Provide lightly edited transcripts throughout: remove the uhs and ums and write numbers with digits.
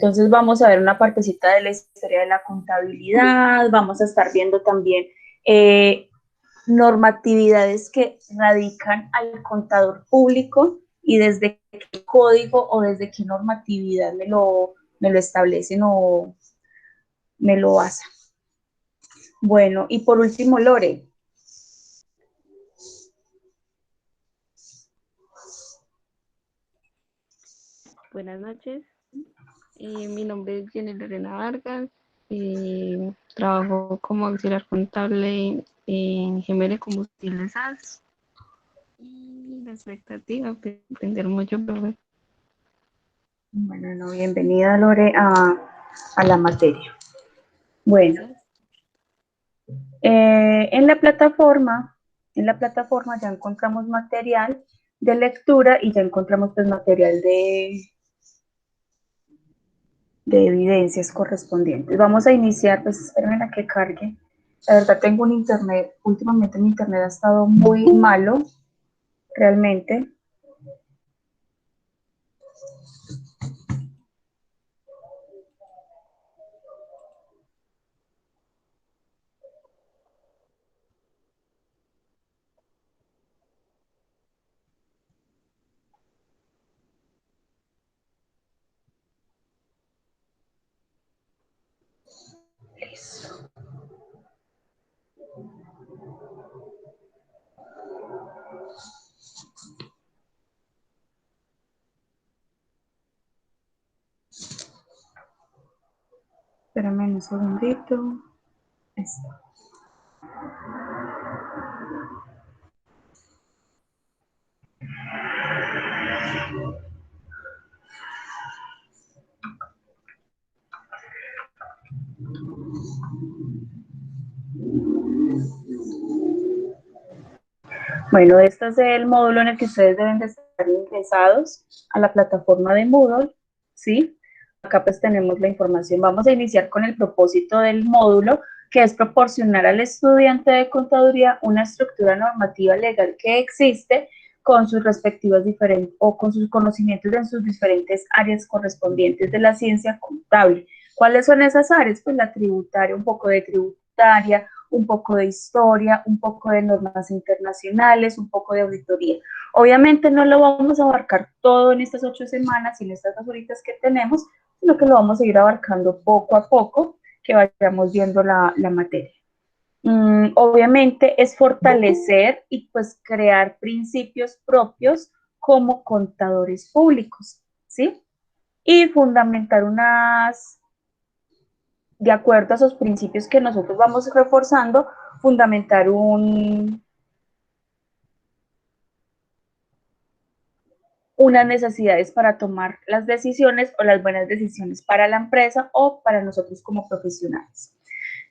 Entonces vamos a ver una partecita de la historia de la contabilidad, vamos a estar viendo también normatividades que radican al contador público y desde qué código o desde qué normatividad me lo establecen o me lo basa. Bueno, y por último, Lore. Buenas noches, mi nombre es Jenny Lorena Vargas, trabajo como auxiliar contable en GML Combustibles SAS y la expectativa es aprender mucho, profe. Bueno, no, bienvenida Lore a la materia. Bueno, en la plataforma ya encontramos material de lectura y ya encontramos pues material de evidencias correspondientes. Vamos a iniciar, pues esperen a que cargue. La verdad tengo un internet, últimamente mi internet ha estado muy malo, realmente. Listo. Espérame un segundito. Esto. Bueno, este es el módulo en el que ustedes deben de estar ingresados a la plataforma de Moodle, ¿sí? Acá pues tenemos la información. Vamos a iniciar con el propósito del módulo, que es proporcionar al estudiante de contaduría una estructura normativa legal que existe con sus respectivas diferentes o con sus conocimientos en sus diferentes áreas correspondientes de la ciencia contable. ¿Cuáles son esas áreas? Pues la tributaria, un poco de tributaria, un poco de historia, un poco de normas internacionales, un poco de auditoría. Obviamente no lo vamos a abarcar todo en estas 8 semanas y en estas 2 horitas que tenemos, sino que lo vamos a ir abarcando poco a poco, que vayamos viendo la materia. Obviamente es fortalecer y pues crear principios propios como contadores públicos, ¿sí? Y fundamentar de acuerdo a esos principios que nosotros vamos reforzando, fundamentar unas necesidades para tomar las decisiones o las buenas decisiones para la empresa o para nosotros como profesionales.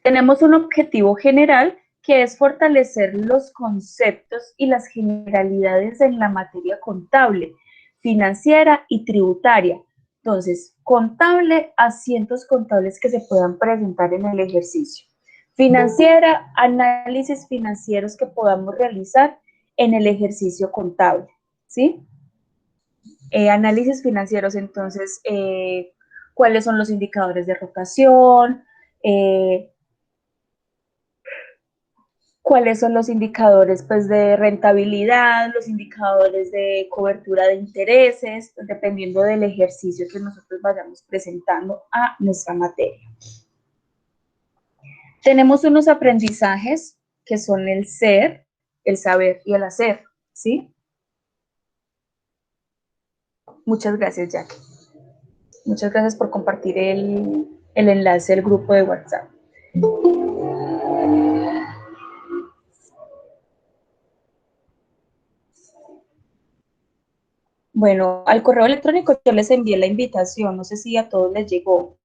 Tenemos un objetivo general que es fortalecer los conceptos y las generalidades en la materia contable, financiera y tributaria. Entonces, contable, asientos contables que se puedan presentar en el ejercicio. Financiera, análisis financieros que podamos realizar en el ejercicio contable, ¿sí? Análisis financieros, entonces, cuáles son los indicadores de rotación, cuáles son los indicadores pues, de rentabilidad, los indicadores de cobertura de intereses, pues, dependiendo del ejercicio que nosotros vayamos presentando a nuestra materia. Tenemos unos aprendizajes que son el ser, el saber y el hacer, ¿sí? Muchas gracias, Jackie. Muchas gracias por compartir el enlace del grupo de WhatsApp. Bueno, al correo electrónico yo les envié la invitación, no sé si a todos les llegó.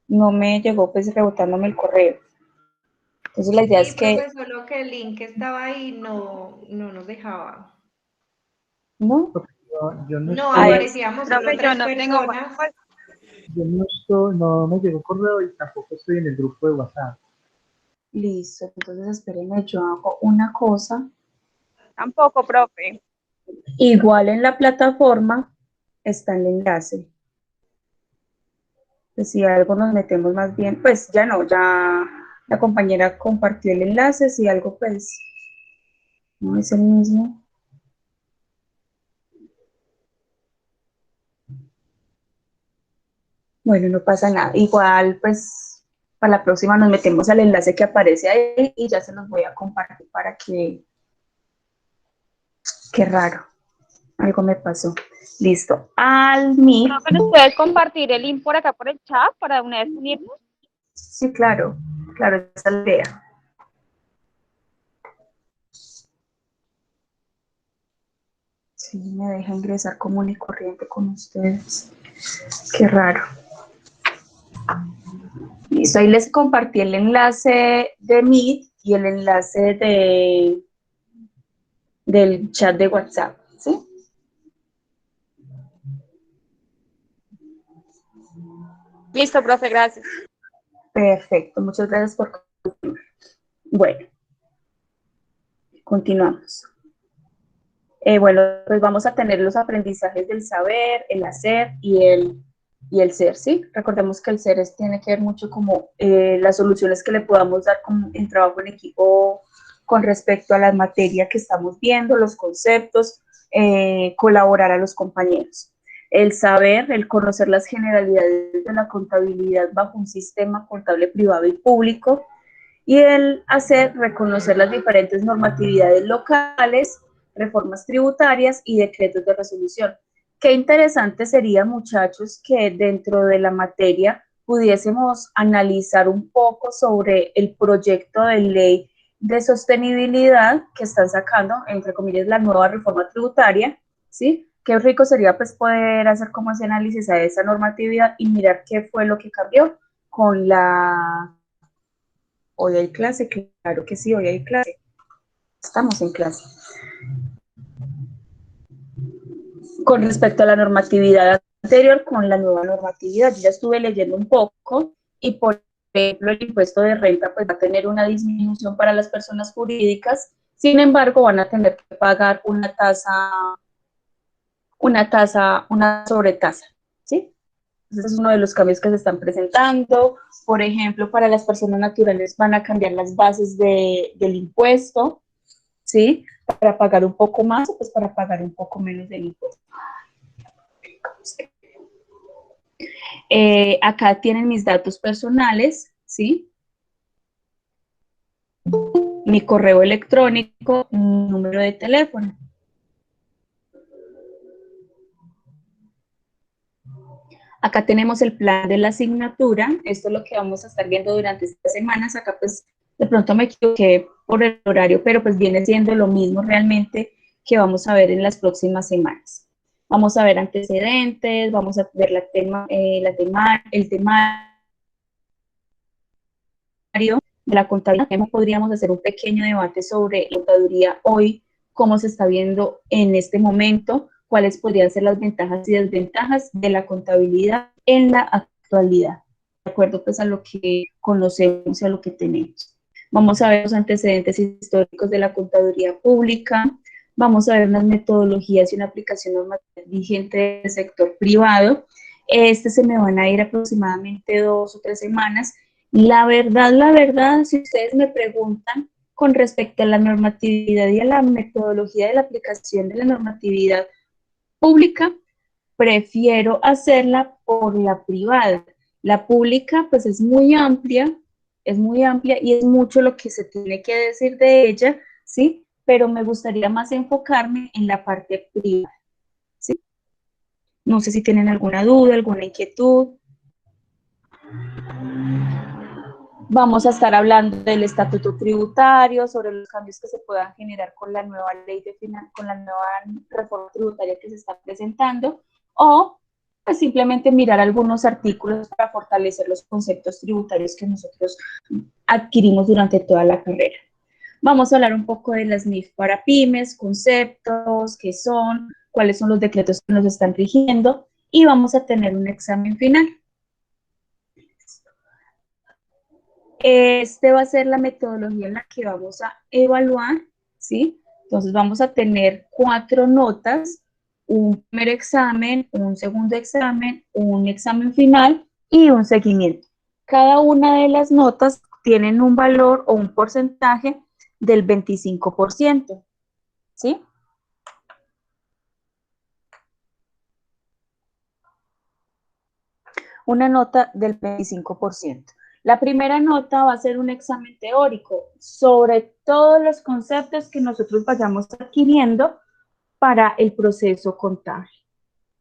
No me llegó pues rebotándome el correo. Entonces la idea Sí, es que... profe, solo que el link que estaba ahí no nos dejaba. ¿No? Yo no No, estoy, aparecíamos solo Profe, yo 3 no tengo personas. yo no estoy, no me llegó correo y tampoco estoy en el grupo de WhatsApp. Listo, entonces espérenme, yo hago una cosa. tampoco, profe. Igual en la plataforma está el enlace. Pues si algo nos metemos más bien, pues ya no, ya la compañera compartió el enlace, si algo pues no es el mismo. Bueno, no pasa nada. Igual pues para la próxima nos metemos al enlace que aparece ahí y ya se los voy a compartir para que, qué raro, algo me pasó. Listo. Al Meet. Profe, ¿nos puedes compartir el link por acá por el chat para una vez unirnos? Sí, claro, claro, esa es la idea. Sí, me deja ingresar común y corriente con ustedes. Qué raro. Listo, ahí les compartí el enlace de Meet y el enlace del chat de WhatsApp, ¿sí? Listo, profe, gracias. Perfecto, muchas gracias por continuar. Bueno, continuamos. Bueno, pues vamos a tener los aprendizajes del saber, el hacer y el ser, ¿sí? Recordemos que el ser tiene que ver mucho como las soluciones que le podamos dar en trabajo en equipo con respecto a la materia que estamos viendo, los conceptos, colaborar a los compañeros. El saber, el conocer las generalidades de la contabilidad bajo un sistema contable privado y público, y el hacer, reconocer las diferentes normatividades locales, reformas tributarias y decretos de resolución. Qué interesante sería, muchachos, que dentro de la materia pudiésemos analizar un poco sobre el proyecto de ley de sostenibilidad que están sacando, entre comillas, la nueva reforma tributaria, ¿sí? Qué rico sería pues poder hacer como ese análisis a esa normatividad y mirar qué fue lo que cambió con la... Hoy hay clase, claro que sí, hoy hay clase. Estamos en clase. Con respecto a la normatividad anterior, con la nueva normatividad, yo ya estuve leyendo un poco y, por ejemplo, el impuesto de renta pues va a tener una disminución para las personas jurídicas, sin embargo, van a tener que pagar una sobretasa, ¿sí? Ese es uno de los cambios que se están presentando. Por ejemplo, para las personas naturales van a cambiar las bases del impuesto, ¿sí? Para pagar un poco más o pues para pagar un poco menos del impuesto. Acá tienen mis datos personales, ¿sí? Mi correo electrónico, mi número de teléfono. Acá tenemos el plan de la asignatura, esto es lo que vamos a estar viendo durante estas semanas. Acá pues de pronto me equivoqué por el horario, pero pues viene siendo lo mismo realmente que vamos a ver en las próximas semanas. Vamos a ver antecedentes, vamos a ver el temario de la contabilidad. Podríamos hacer un pequeño debate sobre la contaduría hoy, cómo se está viendo en este momento, cuáles podrían ser las ventajas y desventajas de la contabilidad en la actualidad, de acuerdo pues a lo que conocemos y a lo que tenemos. Vamos a ver los antecedentes históricos de la contaduría pública, vamos a ver unas metodologías y una aplicación normativa vigente del sector privado. Se me van a ir aproximadamente 2 o 3 semanas. La verdad, si ustedes me preguntan con respecto a la normatividad y a la metodología de la aplicación de la normatividad pública, prefiero hacerla por la privada. La pública, pues es muy amplia y es mucho lo que se tiene que decir de ella, ¿sí? Pero me gustaría más enfocarme en la parte privada, ¿sí? No sé si tienen alguna duda, alguna inquietud. Vamos a estar hablando del estatuto tributario, sobre los cambios que se puedan generar con la nueva ley con la nueva reforma tributaria que se está presentando, o pues simplemente mirar algunos artículos para fortalecer los conceptos tributarios que nosotros adquirimos durante toda la carrera. Vamos a hablar un poco de las NIF para pymes, conceptos, qué son, cuáles son los decretos que nos están rigiendo, y vamos a tener un examen final. Va a ser la metodología en la que vamos a evaluar, ¿sí? Entonces vamos a tener 4 notas, un primer examen, un segundo examen, un examen final y un seguimiento. Cada una de las notas tienen un valor o un porcentaje del 25%, ¿sí? Una nota del 25%. La primera nota va a ser un examen teórico sobre todos los conceptos que nosotros vayamos adquiriendo para el proceso contable,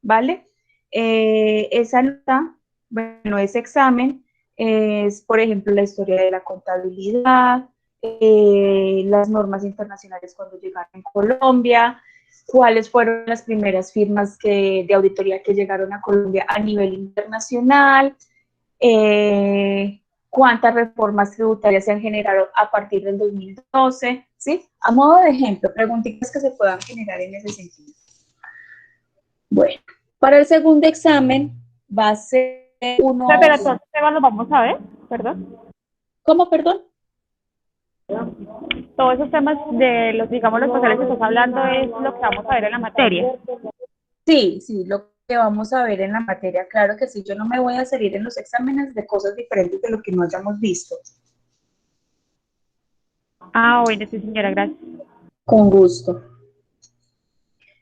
¿vale? Esa nota, bueno, ese examen es, por ejemplo, la historia de la contabilidad, las normas internacionales cuando llegaron a Colombia, cuáles fueron las primeras firmas de auditoría que llegaron a Colombia a nivel internacional, cuántas reformas tributarias se han generado a partir del 2012, ¿sí? A modo de ejemplo, preguntitas que se puedan generar en ese sentido. Bueno, para el segundo examen va a ser uno... Pero todos los temas los vamos a ver, perdón. ¿Cómo, perdón? Todos esos temas de los, digamos, los papeles que estás hablando es lo que vamos a ver en la materia. Sí, sí, lo que vamos a ver en la materia, claro que sí, yo no me voy a salir en los exámenes de cosas diferentes de lo que no hayamos visto. Ah, bueno, sí, señora, gracias. Con gusto.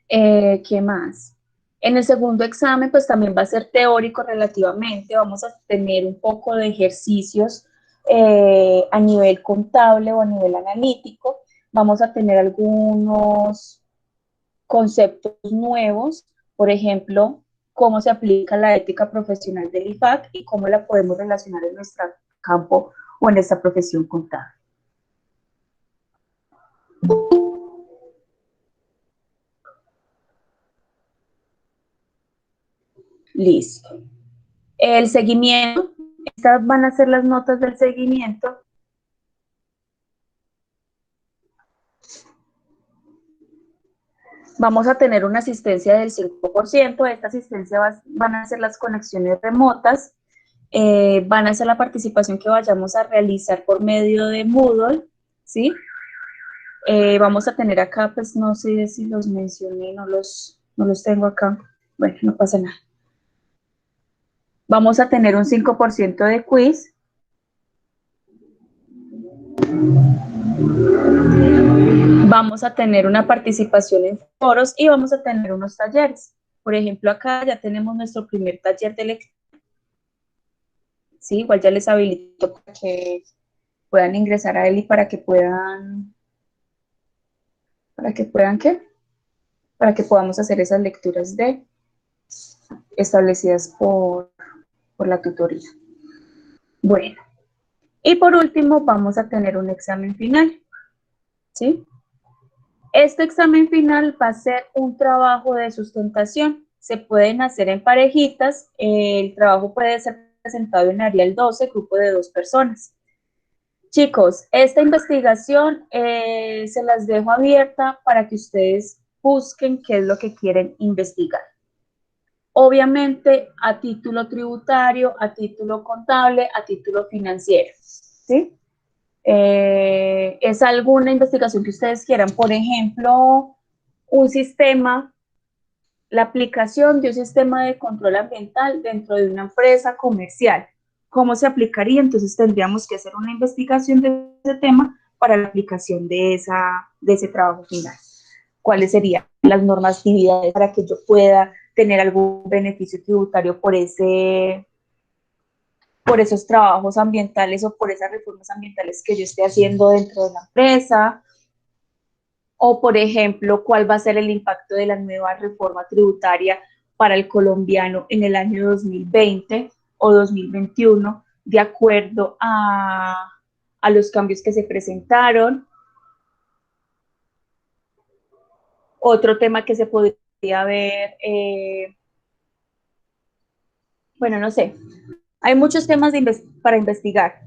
¿Qué más? En el segundo examen, pues también va a ser teórico relativamente, vamos a tener un poco de ejercicios a nivel contable o a nivel analítico, vamos a tener algunos conceptos nuevos, por ejemplo, cómo se aplica la ética profesional del IFAC y cómo la podemos relacionar en nuestro campo o en esta profesión contable. Listo. El seguimiento, estas van a ser las notas del seguimiento. Vamos a tener una asistencia del 5%, esta asistencia van a ser las conexiones remotas, van a ser la participación que vayamos a realizar por medio de Moodle, ¿sí? Vamos a tener acá, pues no sé si los mencioné, no los tengo acá, bueno, no pasa nada. Vamos a tener un 5% de quiz. Vamos a tener una participación en foros y vamos a tener unos talleres. Por ejemplo, acá ya tenemos nuestro primer taller de lectura. Sí, igual ya les habilito para que puedan ingresar a él y para que puedan, ¿qué? Para que podamos hacer esas lecturas establecidas por la tutoría. Bueno, y por último vamos a tener un examen final, ¿sí? Este examen final va a ser un trabajo de sustentación. Se pueden hacer en parejitas. El trabajo puede ser presentado en Arial 12, grupo de 2 personas. Chicos, esta investigación se las dejo abierta para que ustedes busquen qué es lo que quieren investigar. Obviamente a título tributario, a título contable, a título financiero, ¿sí? Es alguna investigación que ustedes quieran, por ejemplo, un sistema, la aplicación de un sistema de control ambiental dentro de una empresa comercial. ¿Cómo se aplicaría? Entonces tendríamos que hacer una investigación de ese tema para la aplicación de ese trabajo final. ¿Cuáles serían las normatividades para que yo pueda tener algún beneficio tributario por esos trabajos ambientales o por esas reformas ambientales que yo esté haciendo dentro de la empresa? O, por ejemplo, cuál va a ser el impacto de la nueva reforma tributaria para el colombiano en el año 2020 o 2021, de acuerdo a los cambios que se presentaron. Otro tema que se podría ver, bueno, no sé, hay muchos temas para investigar.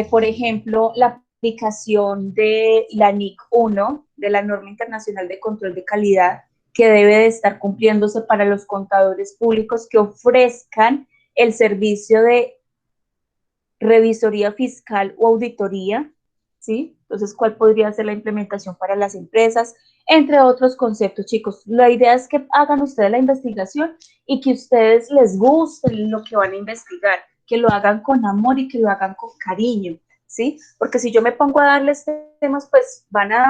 Por ejemplo, la aplicación de la NIC 1, de la Norma Internacional de Control de Calidad, que debe de estar cumpliéndose para los contadores públicos que ofrezcan el servicio de revisoría fiscal o auditoría, ¿sí? Entonces, ¿cuál podría ser la implementación para las empresas? Entre otros conceptos, chicos. La idea es que hagan ustedes la investigación y que ustedes les guste lo que van a investigar. que lo hagan con amor y que lo hagan con cariño, ¿sí? Porque si yo me pongo a darles temas, pues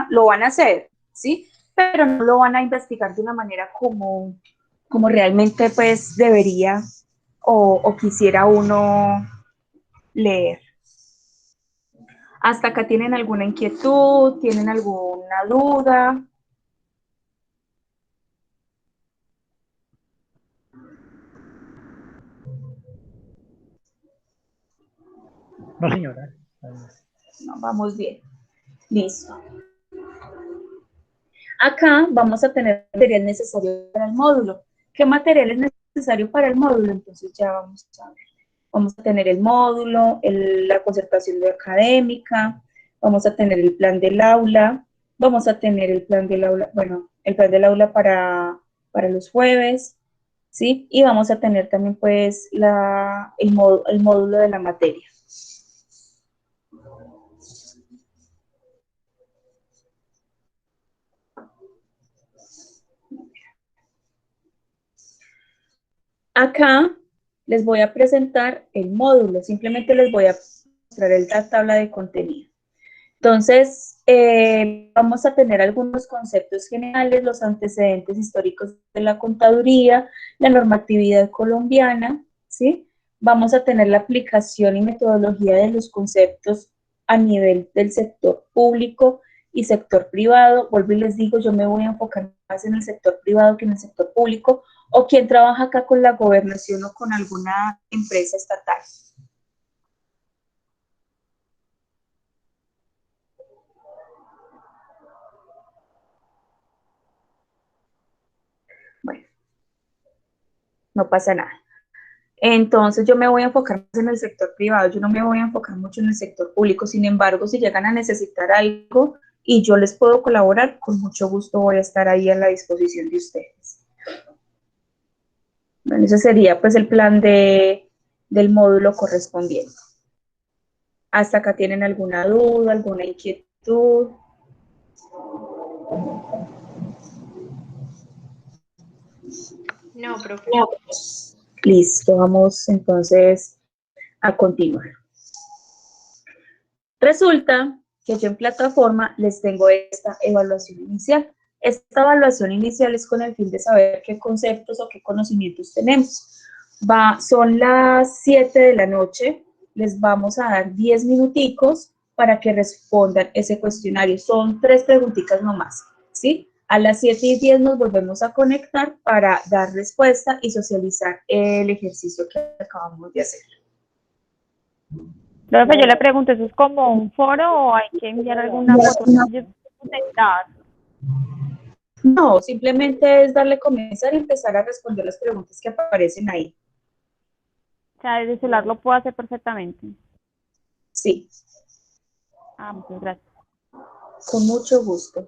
lo van a hacer, ¿sí? Pero no lo van a investigar de una manera como realmente pues debería o quisiera uno leer. ¿Hasta acá tienen alguna inquietud? ¿Tienen alguna duda? No, señora. No, vamos bien. Listo. Acá vamos a tener material necesario para el módulo. ¿Qué material es necesario para el módulo? Entonces ya vamos a ver. Vamos a tener el módulo, la concertación de académica, vamos a tener el plan del aula, vamos a tener el plan del aula, bueno, el plan del aula para los jueves, ¿sí? Y vamos a tener también pues el módulo de la materia. Acá les voy a presentar el módulo, simplemente les voy a mostrar la tabla de contenido. Entonces, vamos a tener algunos conceptos generales, los antecedentes históricos de la contaduría, la normatividad colombiana, ¿sí? Vamos a tener la aplicación y metodología de los conceptos a nivel del sector público y sector privado. Vuelvo y les digo, yo me voy a enfocar más en el sector privado que en el sector público, o quien trabaja acá con la gobernación o con alguna empresa estatal. Bueno, no pasa nada. Entonces yo me voy a enfocar más en el sector privado, yo no me voy a enfocar mucho en el sector público. Sin embargo, si llegan a necesitar algo y yo les puedo colaborar, con mucho gusto voy a estar ahí a la disposición de ustedes. Bueno, ese sería pues el plan del módulo correspondiente. ¿Hasta acá tienen alguna duda, alguna inquietud? No, profe. Listo, vamos entonces a continuar. Resulta que yo en plataforma les tengo esta evaluación inicial. Esta evaluación inicial es con el fin de saber qué conceptos o qué conocimientos tenemos. Son las 7 de la noche, les vamos a dar 10 minuticos para que respondan ese cuestionario. Son 3 preguntitas nomás, ¿sí? A las 7:10 nos volvemos a conectar para dar respuesta y socializar el ejercicio que acabamos de hacer. Profe, yo le pregunto, ¿eso es como un foro o hay que enviar alguna foto? No, simplemente es darle comenzar y empezar a responder las preguntas que aparecen ahí. O sea, desde el celular lo puedo hacer perfectamente. Sí, Ah, muchas gracias. con mucho gusto.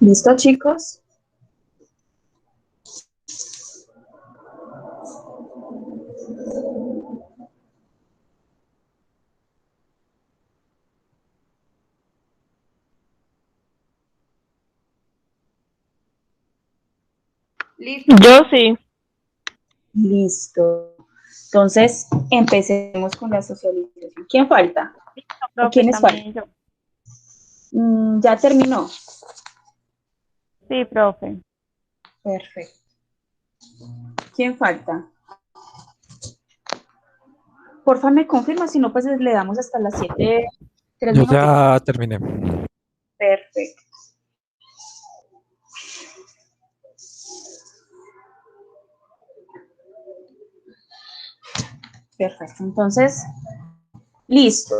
¿Listo, chicos? Listo. Yo sí. Listo. Entonces, empecemos con la socialización. ¿Quién falta? ¿O Profe, quiénes faltan? también yo. Ya terminó. Sí, profe. Perfecto. ¿Quién falta? Porfa, me confirma, si no, pues le damos hasta las 7, 3 Yo minutos. ya terminé. Perfecto. Perfecto. Entonces, listo.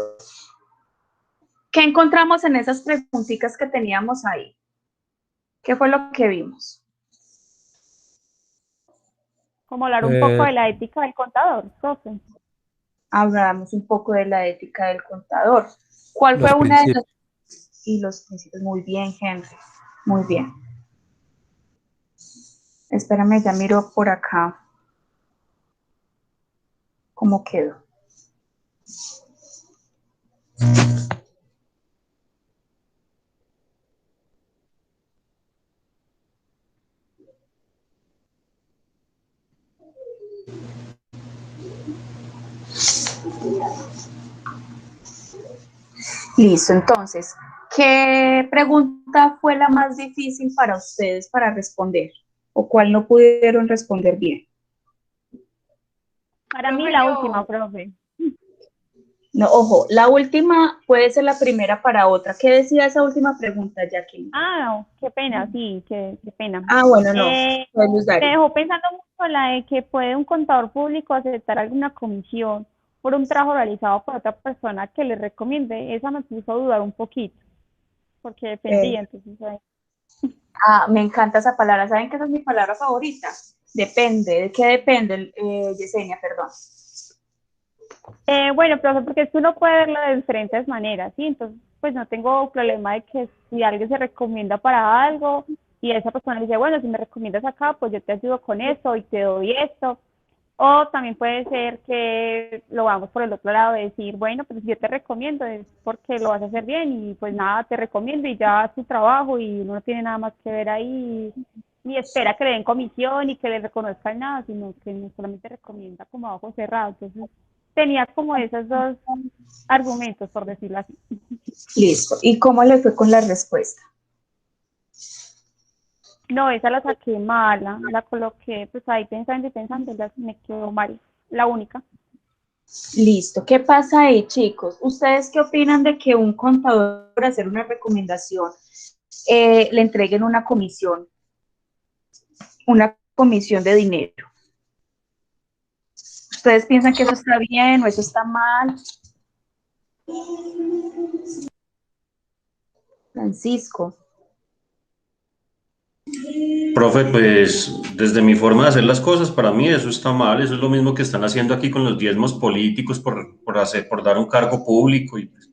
¿Qué encontramos en esas preguntitas que teníamos ahí? ¿Qué fue lo que vimos? Como hablar un poco Eh, de la ética del contador, profe. Hablamos un poco de la ética del contador. ¿Cuál fue los una de principios. las... Y los principios? Muy bien, Henry. Muy bien. Espérame, ya miro por acá cómo quedó. Listo, entonces, ¿qué pregunta fue la más difícil para ustedes para responder? ¿O cuál no pudieron responder bien? Para mí Profe, la yo, última, profe. No, ojo, la última puede ser la primera para otra. ¿Qué decía esa última pregunta, Jacqueline? No, qué pena, sí, qué pena. Ah, bueno, no, podemos Me dar. dejó pensando mucho la de que puede un contador público aceptar alguna comisión por un trabajo realizado por otra persona que le recomiende. Esa me puso a dudar un poquito, porque dependía, entonces Me encanta esa palabra. ¿Saben qué esa es mi palabra favorita? Depende. ¿De qué depende, Yesenia? Perdón. bueno, profe, porque es que uno puede verlo de diferentes maneras, ¿sí? Entonces, pues no tengo problema de que si alguien se recomienda para algo y esa persona dice, bueno, si me recomiendas acá, pues yo te ayudo con esto y te doy esto. O también puede ser que lo vamos por el otro lado de decir, bueno, pues si yo te recomiendo es porque lo vas a hacer bien y pues nada, te recomiendo y ya haz tu trabajo y uno no tiene nada más que ver ahí ni espera que le den comisión y que le reconozcan nada, sino que no solamente recomienda como a ojos cerrados. Entonces tenía como esos dos argumentos, por decirlo así. Listo. ¿Y cómo le fue con la respuesta? No, esa la saqué mala, la coloqué pues ahí pensando y pensando, ya me quedó mal, la única. Listo. ¿Qué pasa ahí, chicos? ¿Ustedes qué opinan de que un contador, por hacer una recomendación, le entreguen una comisión de dinero? ¿Ustedes piensan que eso está bien o eso está mal? Francisco. Profe, pues desde mi forma de hacer las cosas, para mí eso está mal, eso es lo mismo que están haciendo aquí con los diezmos políticos por dar un cargo público y pues,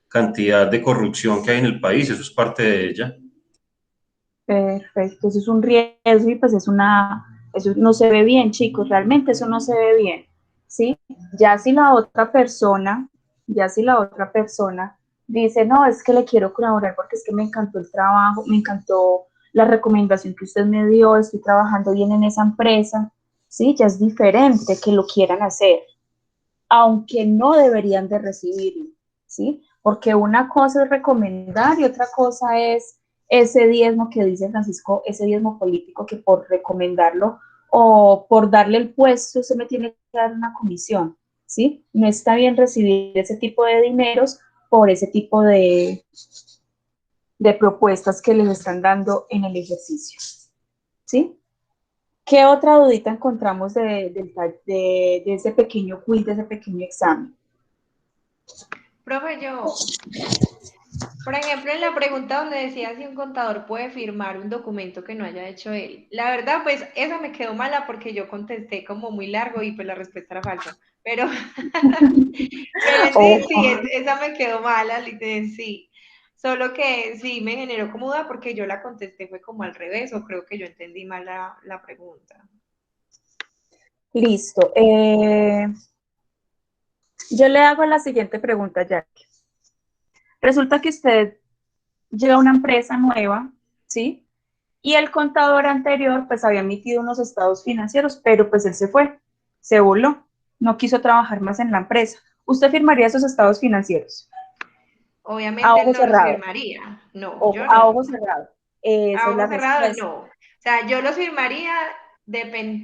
cantidad de corrupción que hay en el país, eso es parte de ella. Perfecto, eso es un riesgo y pues eso no se ve bien, chicos, realmente eso no se ve bien, ¿sí? Ya si la otra persona dice, no, es que le quiero colaborar porque es que me encantó el trabajo, me encantó la recomendación que usted me dio, estoy trabajando bien en esa empresa, ¿sí? Ya es diferente que lo quieran hacer, aunque no deberían de recibirlo, ¿sí? Porque una cosa es recomendar y otra cosa es ese diezmo que dice Francisco, ese diezmo político que por recomendarlo o por darle el puesto se me tiene que dar una comisión, ¿sí? No está bien recibir ese tipo de dineros por ese tipo de propuestas que les están dando en el ejercicio, ¿sí? ¿Qué otra dudita encontramos de ese pequeño quiz, de ese pequeño examen? profe, yo, por ejemplo, en la pregunta donde decía si un contador puede firmar un documento que no haya hecho él. La verdad, pues esa me quedó mala porque yo contesté como muy largo y pues la respuesta era falsa. Pero, pero en sí, sí, Oh, esa me quedó mala, sí. Solo que sí me generó como duda porque yo la contesté fue como al revés o creo que yo entendí mal la pregunta. listo. Yo le hago la siguiente pregunta, Jack. Resulta que usted llega a una empresa nueva, ¿sí? Y el contador anterior, pues había emitido unos estados financieros, pero pues él se fue, se voló, no quiso trabajar más en la empresa. ¿Usted firmaría esos estados financieros? A Obviamente ojo no los cerrado, firmaría. No, yo a no. ojo cerrado. Esa A es la ojo cerrado, respuesta. no. O sea, yo los firmaría,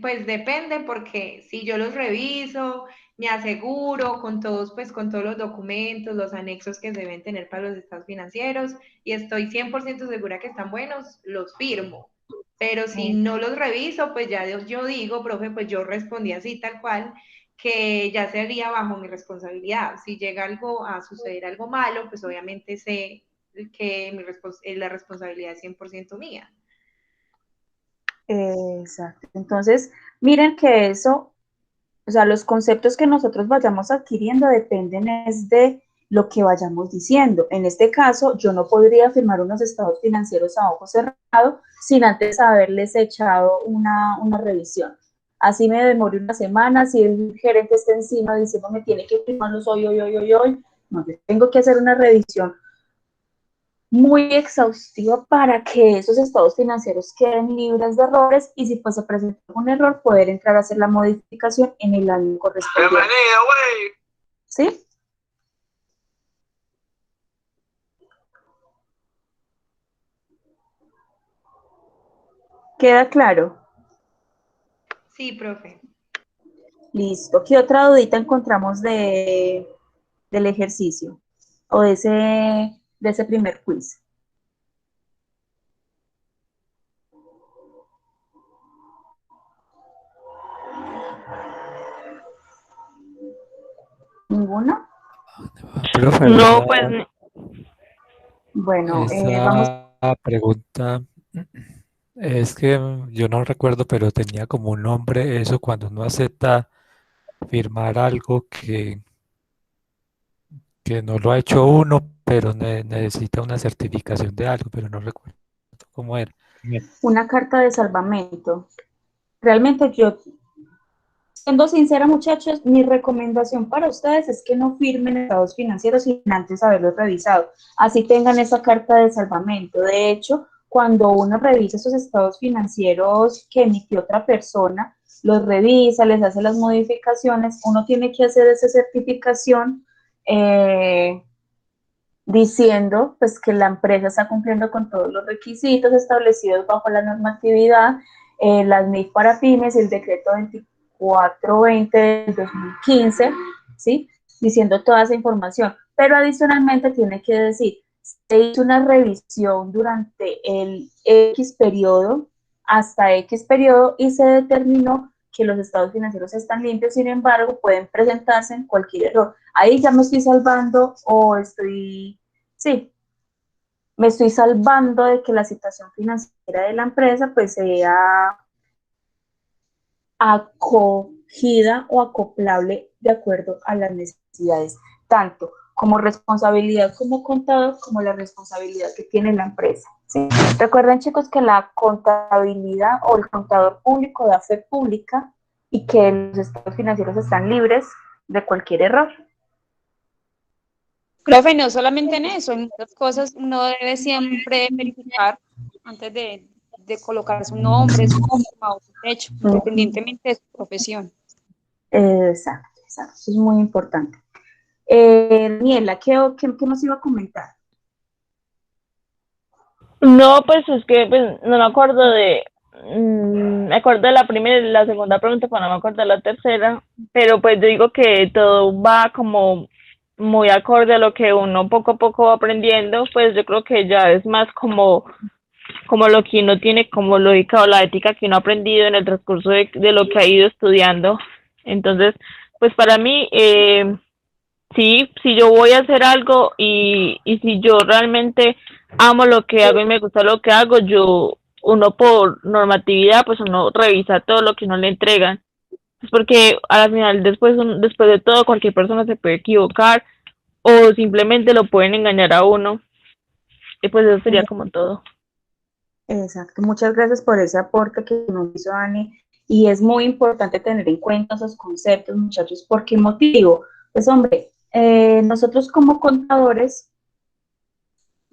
pues depende, porque si yo los reviso, me aseguro con todos, pues con todos los documentos, los anexos que se deben tener para los estados financieros, y estoy 100% segura que están buenos, los firmo. Pero si no los reviso, pues ya yo digo, profe, pues yo respondí así tal cual, que ya sería bajo mi responsabilidad. Si llega algo a suceder algo malo, pues obviamente sé que la responsabilidad es 100% mía. Exacto. Entonces, miren que eso, o sea, los conceptos que nosotros vayamos adquiriendo dependen es de lo que vayamos diciendo. En este caso, yo no podría firmar unos estados financieros a ojo cerrado sin antes haberles echado una revisión. Así me demore una semana, si el gerente está encima diciendo me tiene que firmarlos hoy, no, yo tengo que hacer una revisión muy exhaustivo para que esos estados financieros queden libres de errores y si pues se presenta un error, poder entrar a hacer la modificación en el año correspondiente. Bienvenido, güey. ¿Sí? ¿Queda claro? Sí, profe. Listo. ¿Qué otra dudita encontramos del ejercicio o de ese primer quiz? ¿Ninguna? Profe, No, pues Bueno, vamos. esa pregunta es que yo no recuerdo, pero tenía como un nombre eso cuando uno acepta firmar algo que no lo ha hecho uno, pero necesita una certificación de algo, pero no recuerdo cómo era. Una carta de salvamento. Realmente yo, siendo sincera, muchachos, mi recomendación para ustedes es que no firmen estados financieros sin antes haberlos revisado. Así tengan esa carta de salvamento. De hecho, cuando uno revisa esos estados financieros que emitió otra persona, los revisa, les hace las modificaciones, uno tiene que hacer esa certificación diciendo pues que la empresa está cumpliendo con todos los requisitos establecidos bajo la normatividad, las NIF para pymes y el decreto 2420 del 2015, ¿sí? Diciendo toda esa información, pero adicionalmente tiene que decir, se hizo una revisión durante el X periodo hasta X periodo y se determinó que los estados financieros están limpios, sin embargo, pueden presentarse en cualquier error. Ahí ya me estoy salvando o estoy, sí, me estoy salvando de que la situación financiera de la empresa pues sea acogida o acoplable de acuerdo a las necesidades, tanto como responsabilidad como contador, como la responsabilidad que tiene la empresa. ¿Sí? Recuerden, chicos, que la contabilidad o el contador público da fe pública y que los estados financieros están libres de cualquier error. Profe, no solamente en eso, en muchas cosas uno debe siempre verificar antes de colocar su nombre, su firma o su hecho, independientemente de su profesión. Exacto, exacto, eso es muy importante. Daniela, ¿qué nos iba a comentar? no, pues es que pues, no me acuerdo me acuerdo de la primera y la segunda pregunta, pero no me acuerdo de la tercera, pero pues yo digo que todo va como muy acorde a lo que uno poco a poco va aprendiendo, pues yo creo que ya es más como lo que uno tiene como lógica o la ética que uno ha aprendido en el transcurso de lo que ha ido estudiando. Entonces, pues para mí, sí, si yo voy a hacer algo y si yo realmente amo lo que hago y me gusta lo que hago, uno por normatividad, pues uno revisa todo lo que uno le entregan. Pues porque al final, después de todo, cualquier persona se puede equivocar o simplemente lo pueden engañar a uno. Y pues eso sería como todo. Exacto, muchas gracias por ese aporte que nos hizo Dani. Y es muy importante tener en cuenta esos conceptos, muchachos. ¿Por qué motivo? Pues hombre, nosotros como contadores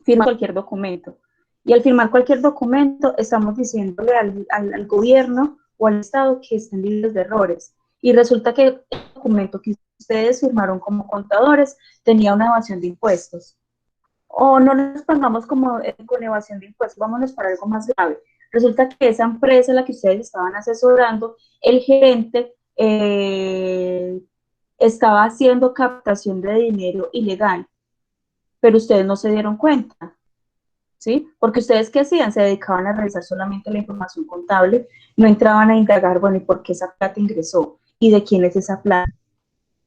firmamos cualquier documento. Y al firmar cualquier documento estamos diciéndole al gobierno o al Estado que están libres de errores. Y resulta que el documento que ustedes firmaron como contadores tenía una evasión de impuestos. O no nos pongamos como con evasión de impuestos, vámonos para algo más grave. Resulta que esa empresa a la que ustedes estaban asesorando, el gerente estaba haciendo captación de dinero ilegal, pero ustedes no se dieron cuenta, ¿sí? Porque ustedes, ¿qué hacían? Se dedicaban a revisar solamente la información contable, no entraban a indagar, bueno, ¿y por qué esa plata ingresó? ¿Y de quién es esa plata?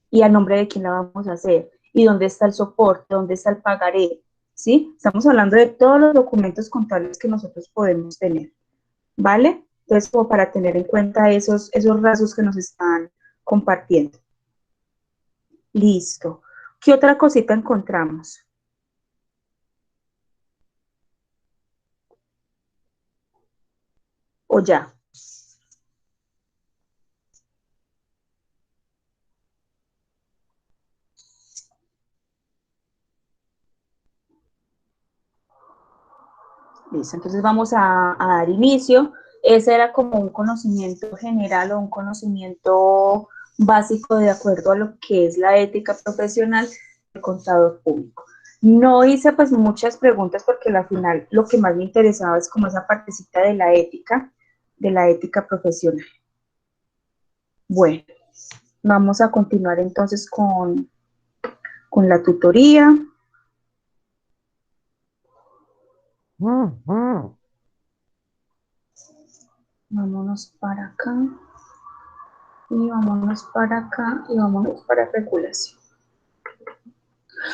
¿Y a nombre de quién la vamos a hacer? ¿Y dónde está el soporte? ¿Dónde está el pagaré? ¿Sí? Estamos hablando de todos los documentos contables que nosotros podemos tener, ¿vale? Entonces, como para tener en cuenta esos rasgos que nos están compartiendo. Listo. ¿Qué otra cosita encontramos? ¿O ya? Listo, entonces vamos a dar inicio. Ese era como un conocimiento general o un conocimiento básico de acuerdo a lo que es la ética profesional del contador público. No hice pues muchas preguntas porque al final lo que más me interesaba es como esa partecita de la ética profesional. Bueno, vamos a continuar entonces con la tutoría. Vámonos para acá. Y vámonos para acá y vámonos para regulación.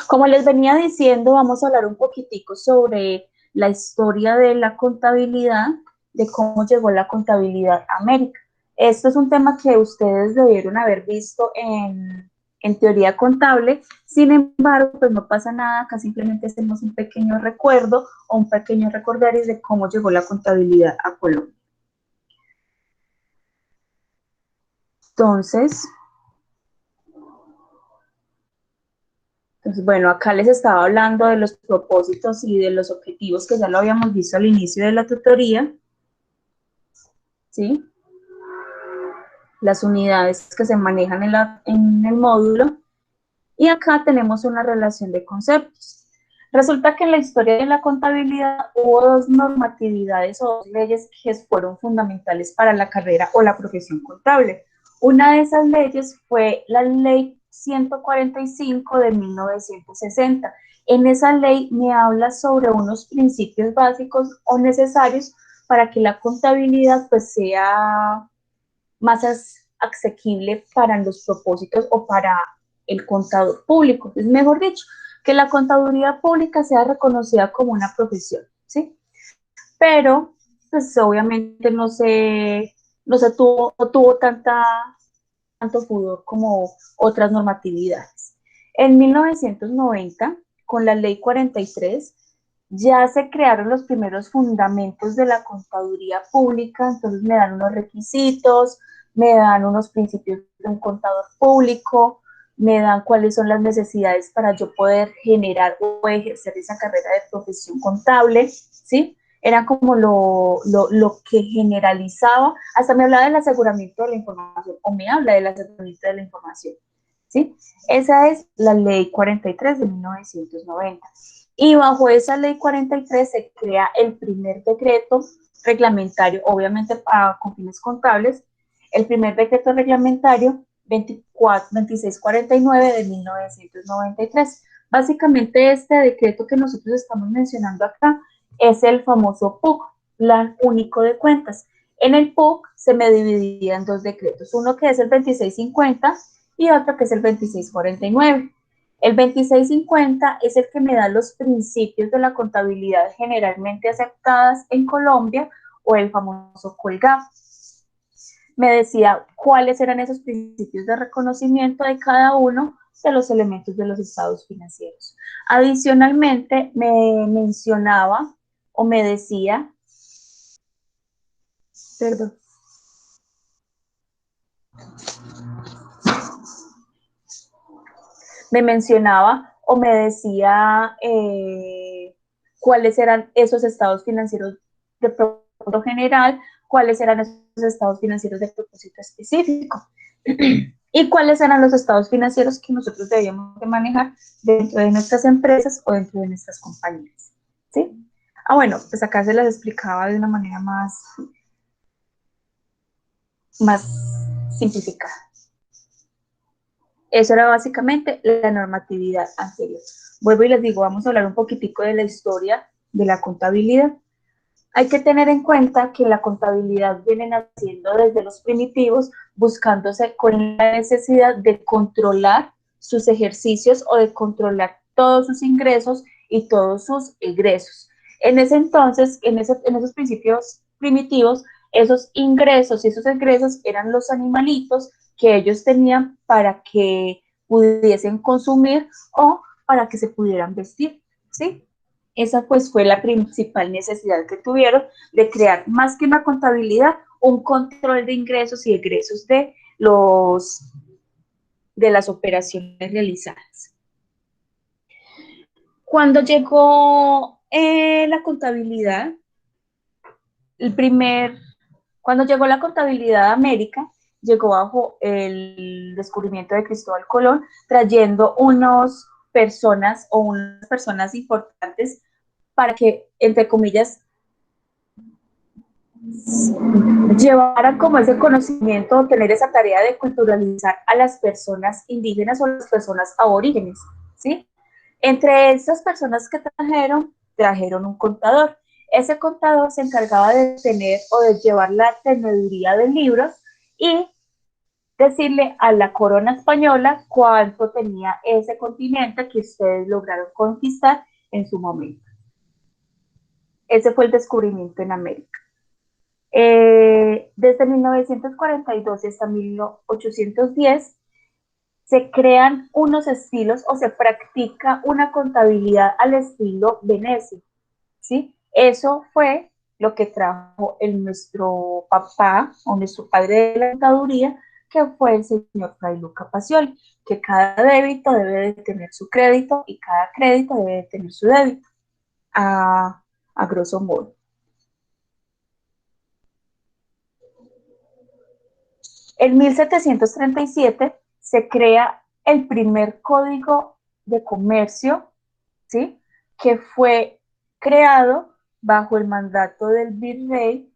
Como les venía diciendo, vamos a hablar un poquitico sobre la historia de la contabilidad, de cómo llegó la contabilidad a América. Esto es un tema que ustedes debieron haber visto en teoría contable, sin embargo, pues no pasa nada, acá simplemente hacemos un pequeño recuerdo o un pequeño recordario de cómo llegó la contabilidad a Colombia. Entonces, bueno, acá les estaba hablando de los propósitos y de los objetivos que ya lo habíamos visto al inicio de la tutoría, ¿sí? Las unidades que se manejan en el módulo, y acá tenemos una relación de conceptos. Resulta que en la historia de la contabilidad hubo dos normatividades o dos leyes que fueron fundamentales para la carrera o la profesión contable. Una de esas leyes fue la Ley 145 de 1960. En esa ley me habla sobre unos principios básicos o necesarios para que la contabilidad pues sea más asequible para los propósitos o para el contador público. Es mejor dicho, que la contaduría pública sea reconocida como una profesión, ¿sí? Pero, pues obviamente no tuvo tanto furor como otras normatividades. En 1990, con la Ley 43, ya se crearon los primeros fundamentos de la contaduría pública, entonces me dan unos requisitos, me dan unos principios de un contador público, me dan cuáles son las necesidades para yo poder generar o ejercer esa carrera de profesión contable, ¿sí? Era como lo que generalizaba, hasta me hablaba del aseguramiento de la información, o me habla del aseguramiento de la información, ¿sí? Esa es la Ley 43 de 1990. Y bajo esa Ley 43 se crea el primer decreto reglamentario, obviamente con fines contables, el primer decreto reglamentario 2649 de 1993. Básicamente este decreto que nosotros estamos mencionando acá es el famoso PUC, Plan Único de Cuentas. En el PUC se me dividía en dos decretos, uno que es el 2650 y otro que es el 2649. El 2650 es el que me da los principios de la contabilidad generalmente aceptadas en Colombia, o el famoso COLGAF. Me decía cuáles eran esos principios de reconocimiento de cada uno de los elementos de los estados financieros. Adicionalmente, me mencionaba o me decía, perdón, me mencionaba o me decía cuáles eran esos estados financieros de propósito general, cuáles eran esos estados financieros de propósito específico y cuáles eran los estados financieros que nosotros debíamos de manejar dentro de nuestras empresas o dentro de nuestras compañías, ¿sí? Bueno, pues acá se las explicaba de una manera más simplificada. Eso era básicamente la normatividad anterior. Vuelvo y les digo, vamos a hablar un poquitico de la historia de la contabilidad. Hay que tener en cuenta que la contabilidad viene naciendo desde los primitivos, buscándose con la necesidad de controlar sus ejercicios o de controlar todos sus ingresos y todos sus egresos. En ese entonces, en esos principios primitivos, esos ingresos y esos egresos eran los animalitos que ellos tenían para que pudiesen consumir o para que se pudieran vestir, ¿sí? Esa pues fue la principal necesidad que tuvieron de crear, más que una contabilidad, un control de ingresos y egresos de las operaciones realizadas. Cuando llegó la contabilidad, cuando llegó la contabilidad a América, llegó bajo el descubrimiento de Cristóbal Colón, trayendo unas personas importantes para que, entre comillas, llevaran como ese conocimiento, tener esa tarea de culturalizar a las personas indígenas o las personas aborígenes, ¿sí? Entre esas personas que trajeron un contador. Ese contador se encargaba de tener o de llevar la teneduría de libros y decirle a la corona española cuánto tenía ese continente que ustedes lograron conquistar en su momento. Ese fue el descubrimiento en América. Desde 1942 hasta 1810 se crean unos estilos o se practica una contabilidad al estilo Venecia, ¿sí? Eso fue lo que trajo nuestro papá o nuestro padre de la contaduría, que fue el señor Fray Luca Pacioli, que cada débito debe de tener su crédito y cada crédito debe de tener su débito, a grosso modo. En 1737 se crea el primer código de comercio, ¿sí? Que fue creado bajo el mandato del virrey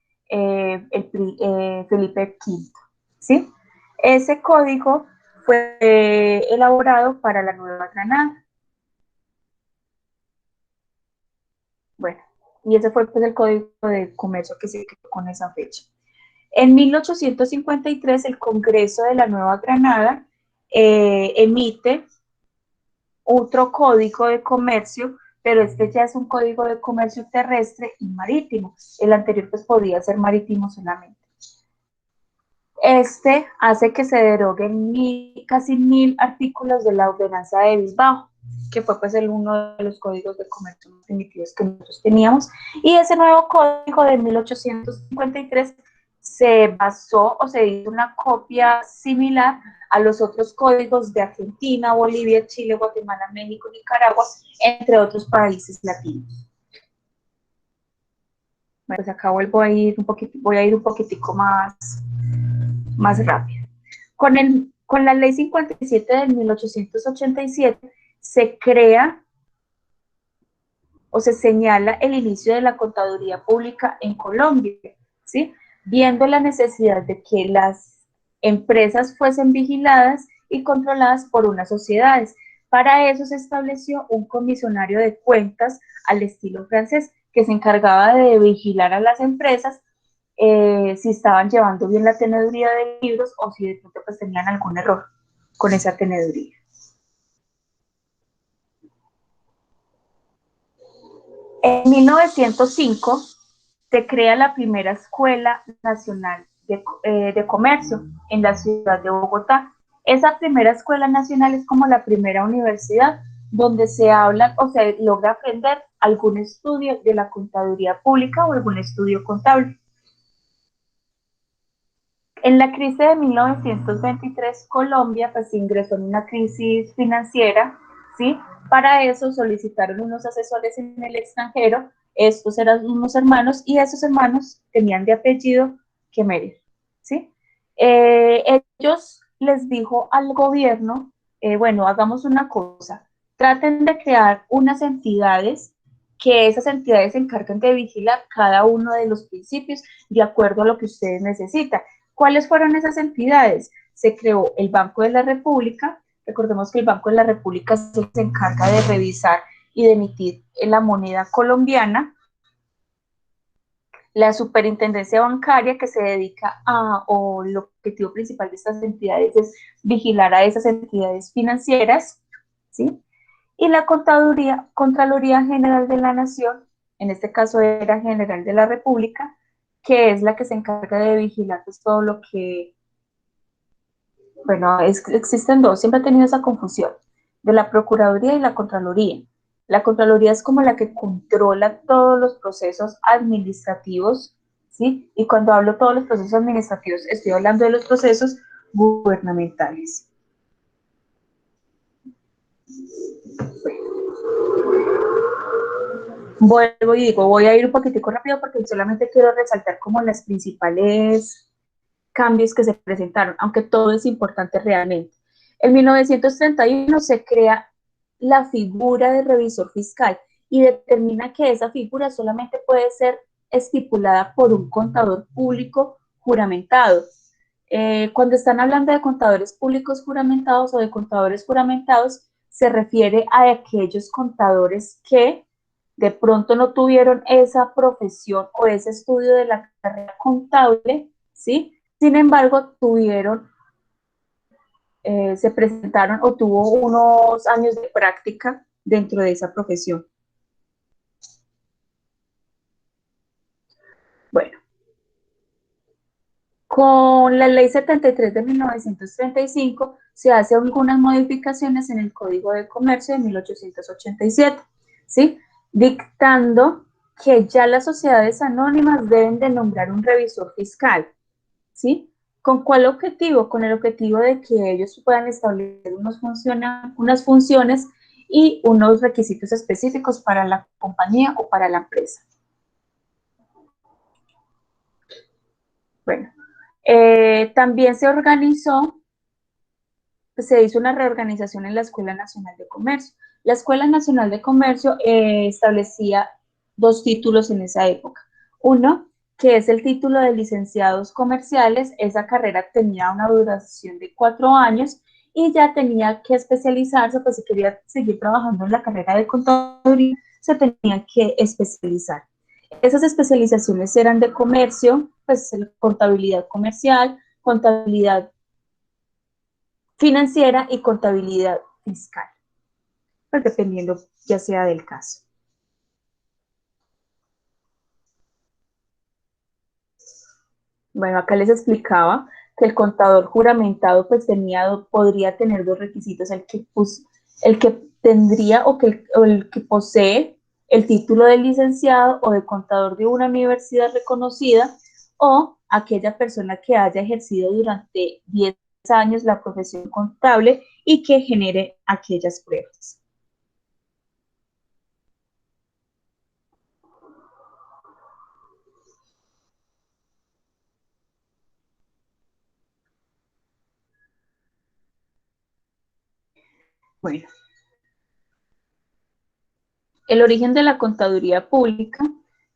Felipe V, ¿sí? Ese código fue elaborado para la Nueva Granada. Bueno, y ese fue pues, el código de comercio que se creó con esa fecha. En 1853, el Congreso de la Nueva Granada emite otro código de comercio, pero este ya es un código de comercio terrestre y marítimo. El anterior pues podía ser marítimo solamente. Este hace que se deroguen casi 1000 artículos de la Ordenanza de Bilbao, que fue pues uno de los códigos de comercio más primitivos que nosotros teníamos. Y ese nuevo código de 1853 se basó o se hizo una copia similar a los otros códigos de Argentina, Bolivia, Chile, Guatemala, México, Nicaragua, entre otros países latinos. Bueno, pues acá voy a ir un poquitico más rápido. Con la ley 57 de 1887 se crea o se señala el inicio de la contaduría pública en Colombia, ¿sí? Viendo la necesidad de que las empresas fuesen vigiladas y controladas por unas sociedades. Para eso se estableció un comisionario de cuentas al estilo francés, que se encargaba de vigilar a las empresas si estaban llevando bien la teneduría de libros o si de pronto pues tenían algún error con esa teneduría. En 1905 se crea la primera Escuela Nacional de Comercio en la ciudad de Bogotá. Esa primera Escuela Nacional es como la primera universidad donde se habla o se logra aprender algún estudio de la contaduría pública o algún estudio contable. En la crisis de 1923, Colombia pues ingresó en una crisis financiera, ¿sí? Para eso solicitaron unos asesores en el extranjero. Estos eran unos hermanos y esos hermanos tenían de apellido Kemerer, ¿sí? Ellos les dijo al gobierno, bueno, hagamos una cosa, traten de crear unas entidades que esas entidades se encarguen de vigilar cada uno de los principios de acuerdo a lo que ustedes necesitan. ¿Cuáles fueron esas entidades? Se creó el Banco de la República. Recordemos que el Banco de la República se encarga de revisar y de emitir la moneda colombiana. La Superintendencia Bancaria, que se dedica o el objetivo principal de estas entidades es vigilar a esas entidades financieras, ¿sí? Y la Contraloría General de la Nación, en este caso era General de la República, que es la que se encarga de vigilar pues, todo lo que, bueno, existen dos, siempre he tenido esa confusión, de la Procuraduría y la Contraloría. La Contraloría es como la que controla todos los procesos administrativos, ¿sí? Y cuando hablo de todos los procesos administrativos, estoy hablando de los procesos gubernamentales. Vuelvo y digo, voy a ir un poquitico rápido porque solamente quiero resaltar como las principales cambios que se presentaron, aunque todo es importante realmente. En 1931 se crea la figura de revisor fiscal y determina que esa figura solamente puede ser estipulada por un contador público juramentado. Cuando están hablando de contadores públicos juramentados o de contadores juramentados, se refiere a aquellos contadores que de pronto no tuvieron esa profesión o ese estudio de la carrera contable, ¿sí? Sin embargo, se presentaron o tuvo unos años de práctica dentro de esa profesión. Bueno, con la Ley 73 de 1935 se hacen algunas modificaciones en el Código de Comercio de 1887, ¿sí? Dictando que ya las sociedades anónimas deben de nombrar un revisor fiscal, ¿sí? ¿Con cuál objetivo? Con el objetivo de que ellos puedan establecer unas funciones y unos requisitos específicos para la compañía o para la empresa. Bueno, también se hizo una reorganización en la Escuela Nacional de Comercio. La Escuela Nacional de Comercio establecía 2 títulos en esa época. Uno, que es el título de licenciados comerciales. Esa carrera tenía una duración de 4 años y ya tenía que especializarse, pues si quería seguir trabajando en la carrera de contaduría, se tenía que especializar. Esas especializaciones eran de comercio, pues contabilidad comercial, contabilidad financiera y contabilidad fiscal, pues dependiendo ya sea del caso. Bueno, acá les explicaba que el contador juramentado pues podría tener 2 requisitos, el que tendría o el que posee el título de licenciado o de contador de una universidad reconocida, o aquella persona que haya ejercido durante 10 años la profesión contable y que genere aquellas pruebas. Bueno, el origen de la contaduría pública,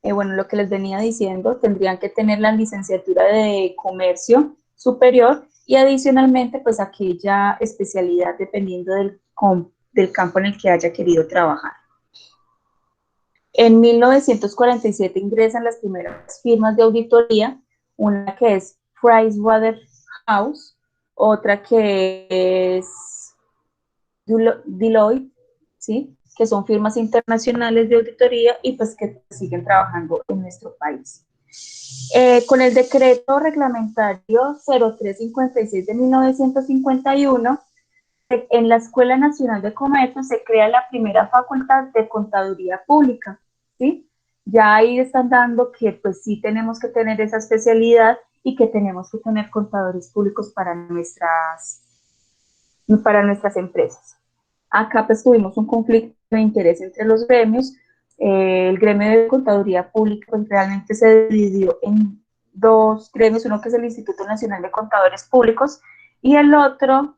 bueno, lo que les venía diciendo, tendrían que tener la licenciatura de comercio superior y adicionalmente, pues aquella especialidad dependiendo del campo en el que haya querido trabajar. En 1947 ingresan las primeras firmas de auditoría, una que es Pricewaterhouse, otra que es Deloitte, ¿sí? Que son firmas internacionales de auditoría y pues que siguen trabajando en nuestro país. Con el decreto reglamentario 0356 de 1951, en la Escuela Nacional de Comercio se crea la primera facultad de contaduría pública, ¿sí? Ya ahí están dando que pues sí tenemos que tener esa especialidad y que tenemos que tener contadores públicos para nuestras empresas. Acá pues tuvimos un conflicto de interés entre los gremios. El gremio de contaduría pública pues, realmente se dividió en 2 gremios, uno que es el Instituto Nacional de Contadores Públicos y el otro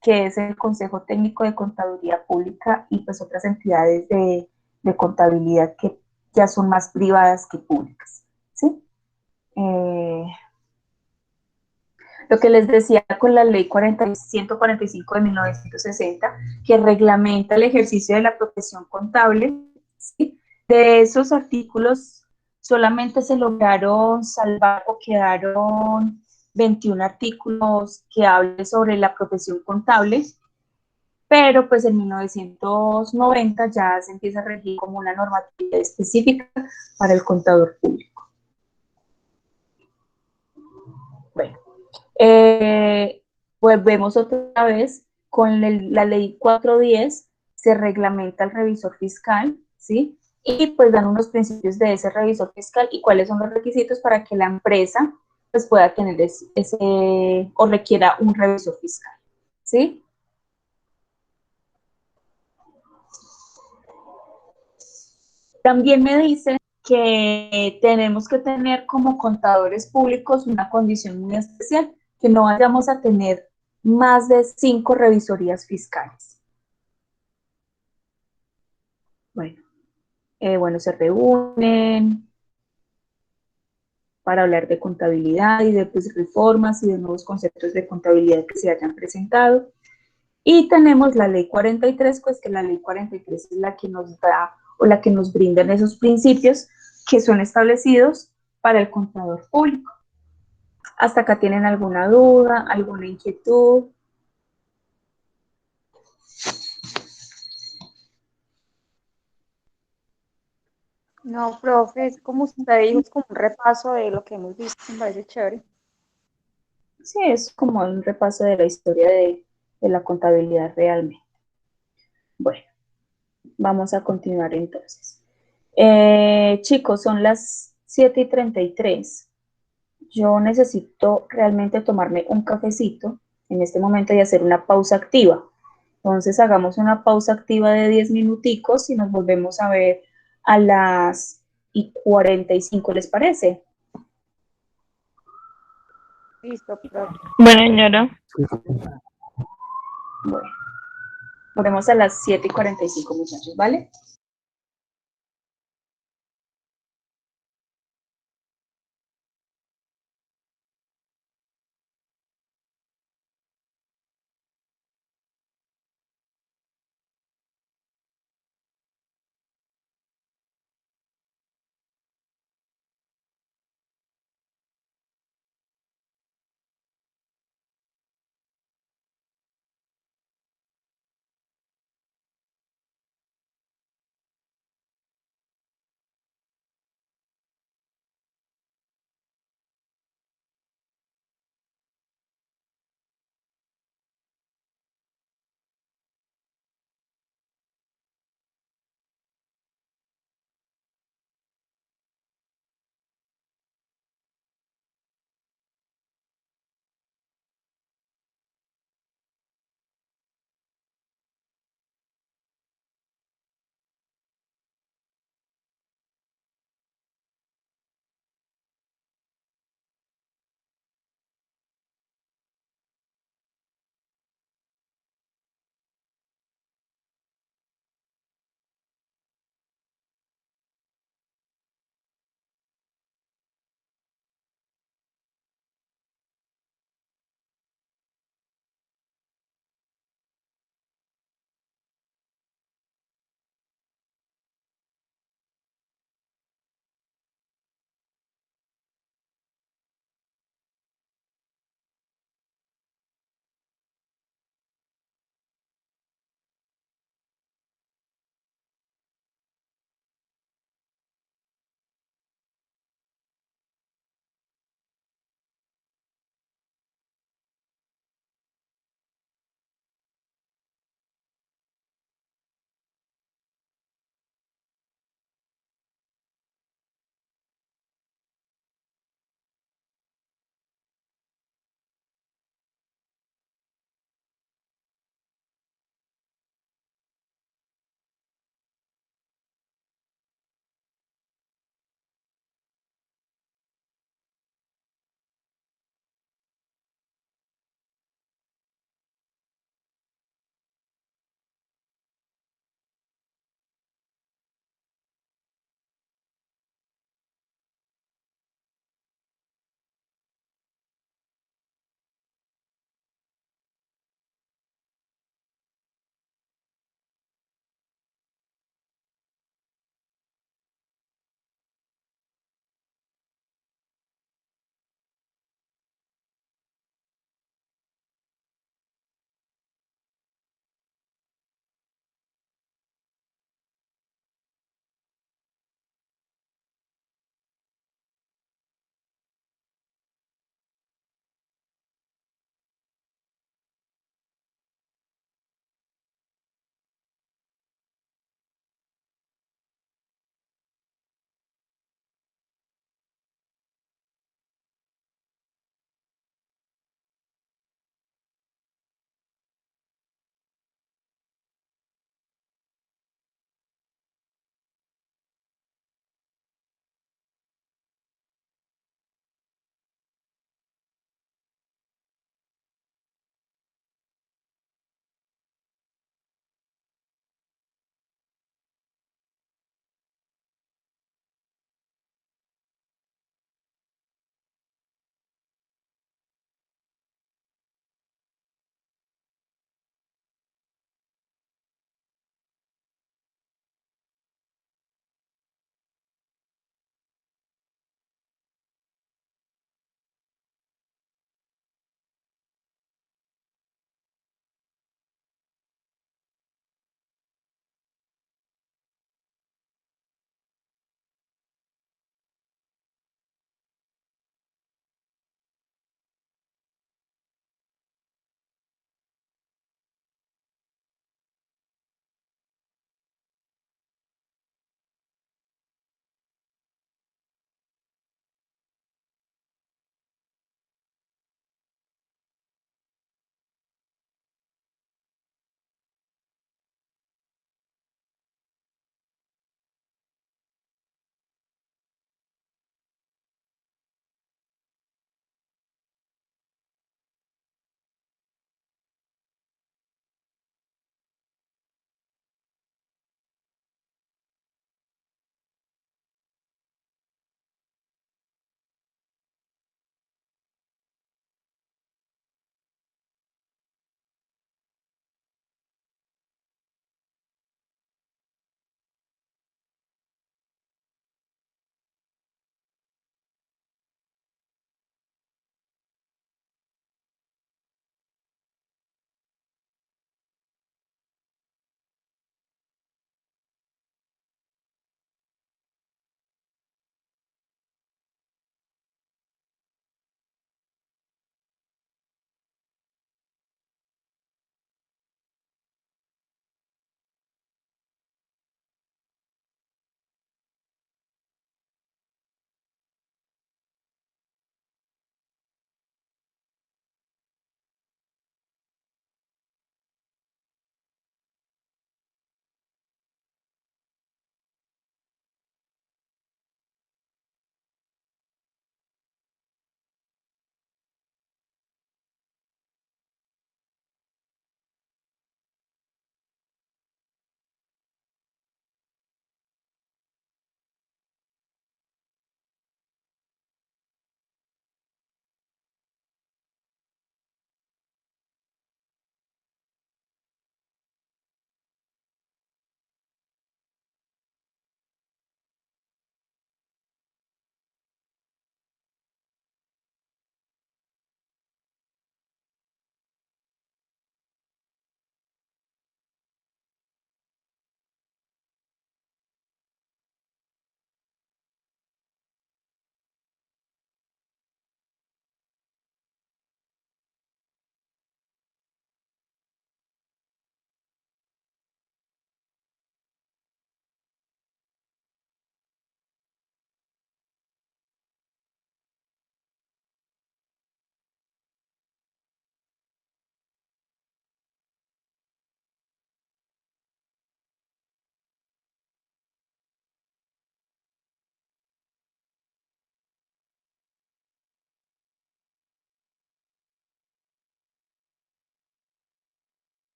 que es el Consejo Técnico de Contaduría Pública y pues otras entidades de contabilidad que ya son más privadas que públicas, ¿sí? Lo que les decía con la ley 145 de 1960, que reglamenta el ejercicio de la profesión contable, ¿sí? De esos artículos solamente se lograron salvar o quedaron 21 artículos que hablen sobre la profesión contable, pero pues en 1990 ya se empieza a regir como una normatividad específica para el contador público. Bueno, volvemos otra vez con la ley 410, se reglamenta el revisor fiscal, ¿sí? Y pues dan unos principios de ese revisor fiscal y cuáles son los requisitos para que la empresa pues pueda tener ese o requiera un revisor fiscal, ¿sí? También me dice que tenemos que tener como contadores públicos una condición muy especial, que no vayamos a tener más de 5 revisorías fiscales. Bueno, se reúnen para hablar de contabilidad y de pues, reformas y de nuevos conceptos de contabilidad que se hayan presentado. Y tenemos la ley 43, pues que la ley 43 es la que nos da o la que nos brindan esos principios que son establecidos para el contador público. ¿Hasta acá tienen alguna duda, alguna inquietud? No, profe, es como usted dijo, es como un repaso de lo que hemos visto, me parece chévere. Sí, es como un repaso de la historia de la contabilidad realmente. Bueno, vamos a continuar entonces. Chicos, son las 7:33. Yo necesito realmente tomarme un cafecito en este momento y hacer una pausa activa. Entonces hagamos una pausa activa de 10 minuticos y nos volvemos a ver a las 45, ¿les parece? Listo, profe. Bueno, señora. Bueno, nos vemos a las 7:45, muchachos, ¿vale?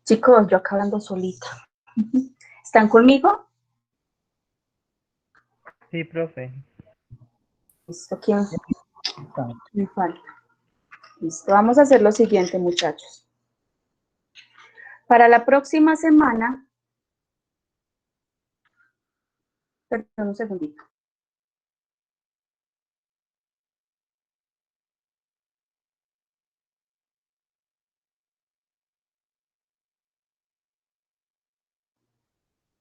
Chicos, yo acá hablando solita. ¿Están conmigo? Sí, profe. Listo, ¿quién me falta? Listo, vamos a hacer lo siguiente, muchachos. Para la próxima semana, perdón un segundito.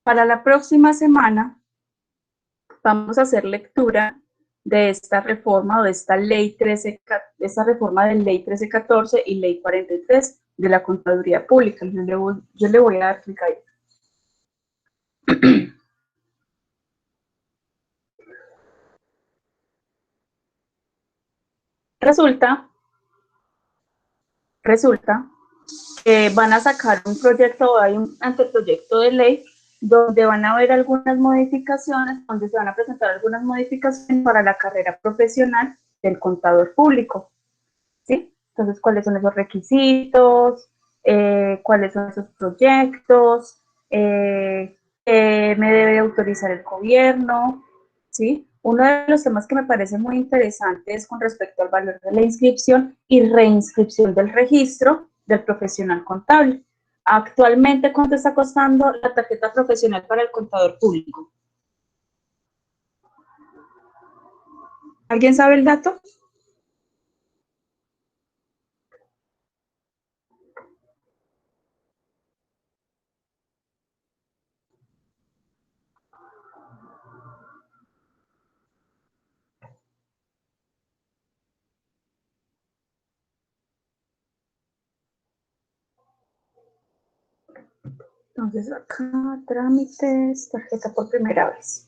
Para la próxima semana, vamos a hacer lectura de esta reforma o de esta ley 13, de esta reforma de ley 1314 y ley 43 de la Contaduría Pública. Yo le voy a dar clic ahí. Resulta que van a sacar un proyecto, hay un anteproyecto de ley donde van a haber algunas modificaciones, donde se van a presentar algunas modificaciones para la carrera profesional del contador público, ¿sí? Entonces, ¿cuáles son esos requisitos? ¿Cuáles son esos proyectos? ¿Qué me debe autorizar el gobierno? ¿Sí? Uno de los temas que me parece muy interesante es con respecto al valor de la inscripción y reinscripción del registro del profesional contable. Actualmente, ¿cuánto está costando la tarjeta profesional para el contador público? ¿Alguien sabe el dato? Entonces acá, trámites, tarjeta por primera vez.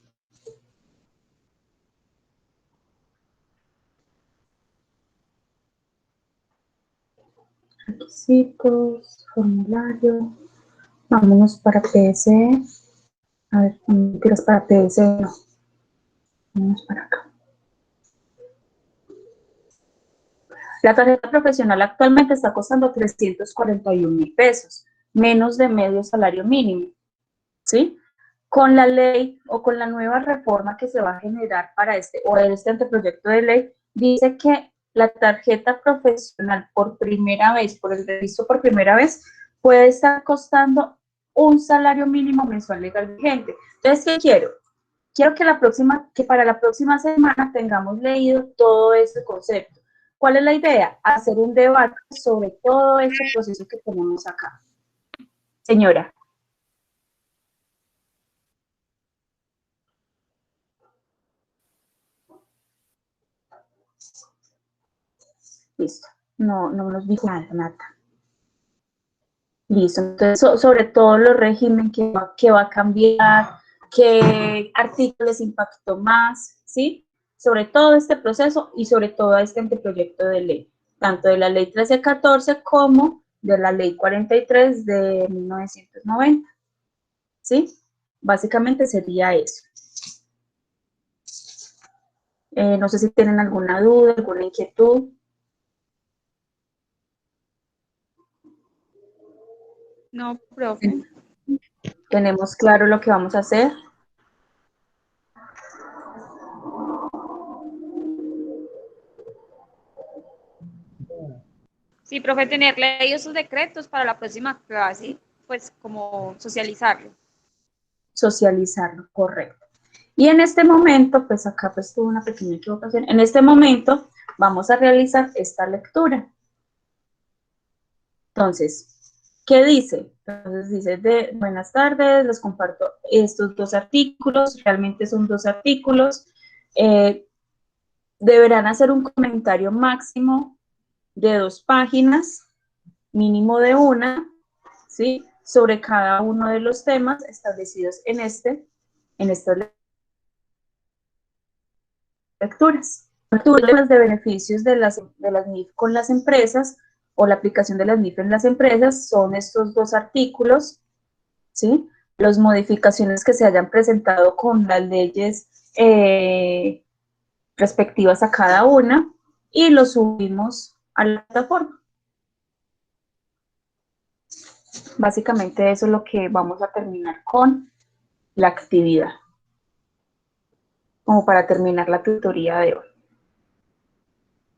Requisitos, formulario. Vámonos para PSE. A ver, tiras para PSE, no. Vámonos para acá. La tarjeta profesional actualmente está costando 341.000 pesos, menos de medio salario mínimo, ¿sí? Con la ley o con la nueva reforma que se va a generar para este anteproyecto de ley, dice que la tarjeta profesional por primera vez, por el registro por primera vez, puede estar costando un salario mínimo mensual legal vigente. Entonces, ¿qué quiero? Quiero que para la próxima semana tengamos leído todo este concepto. ¿Cuál es la idea? Hacer un debate sobre todo este proceso que tenemos acá. Señora. Listo. No nos dijo nada. Listo. Entonces, sobre todo los regímenes que va a cambiar, qué artículos impactó más, ¿sí? Sobre todo este proceso y sobre todo este anteproyecto de ley, tanto de la ley 1314 como de la ley 43 de 1990, ¿sí? Básicamente sería eso. No sé si tienen alguna duda, alguna inquietud. No, profe. ¿Tenemos claro lo que vamos a hacer? Sí, profe, tener leídos esos decretos para la próxima clase, pues como socializarlo. Socializarlo, correcto. Y en este momento, pues acá pues tuve una pequeña equivocación. En este momento vamos a realizar esta lectura. Entonces, ¿qué dice? Entonces dice, buenas tardes, les comparto estos dos artículos, realmente son dos artículos. Deberán hacer un comentario máximo de 2 páginas, mínimo de 1, ¿sí? Sobre cada uno de los temas establecidos en estas lecturas. Lecturas de beneficios de las NIF con las empresas o la aplicación de las NIF en las empresas son estos 2 artículos, ¿sí? Las modificaciones que se hayan presentado con las leyes respectivas a cada una y lo subimos a la plataforma. Básicamente eso es lo que vamos a terminar con la actividad, como para terminar la tutoría de hoy.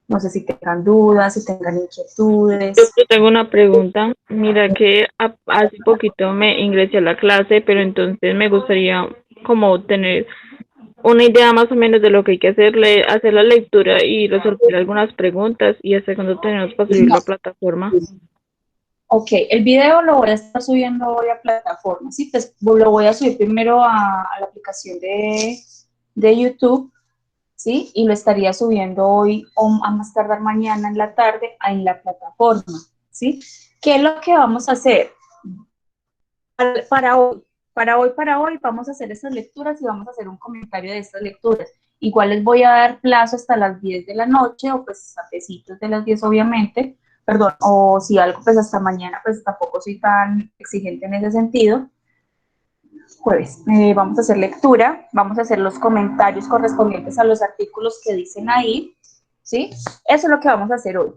No sé si tengan dudas, si tengan inquietudes. Yo tengo una pregunta. Mira que hace poquito me ingresé a la clase, pero entonces me gustaría como tener una idea más o menos de lo que hay que hacerle, hacer la lectura y resolver algunas preguntas y hasta cuando tenemos para subirlo a plataforma. Ok, el video lo voy a estar subiendo hoy a plataforma, ¿sí? Pues lo voy a subir primero a la aplicación de YouTube, ¿sí? Y lo estaría subiendo hoy o a más tardar mañana en la tarde en la plataforma, ¿sí? ¿Qué es lo que vamos a hacer? Para hoy vamos a hacer estas lecturas y vamos a hacer un comentario de estas lecturas. Igual les voy a dar plazo hasta las 10 de la noche o pues antecitos de las 10 obviamente, perdón, o si algo pues hasta mañana, pues tampoco soy tan exigente en ese sentido. Jueves, vamos a hacer lectura, vamos a hacer los comentarios correspondientes a los artículos que dicen ahí, ¿sí? Eso es lo que vamos a hacer hoy.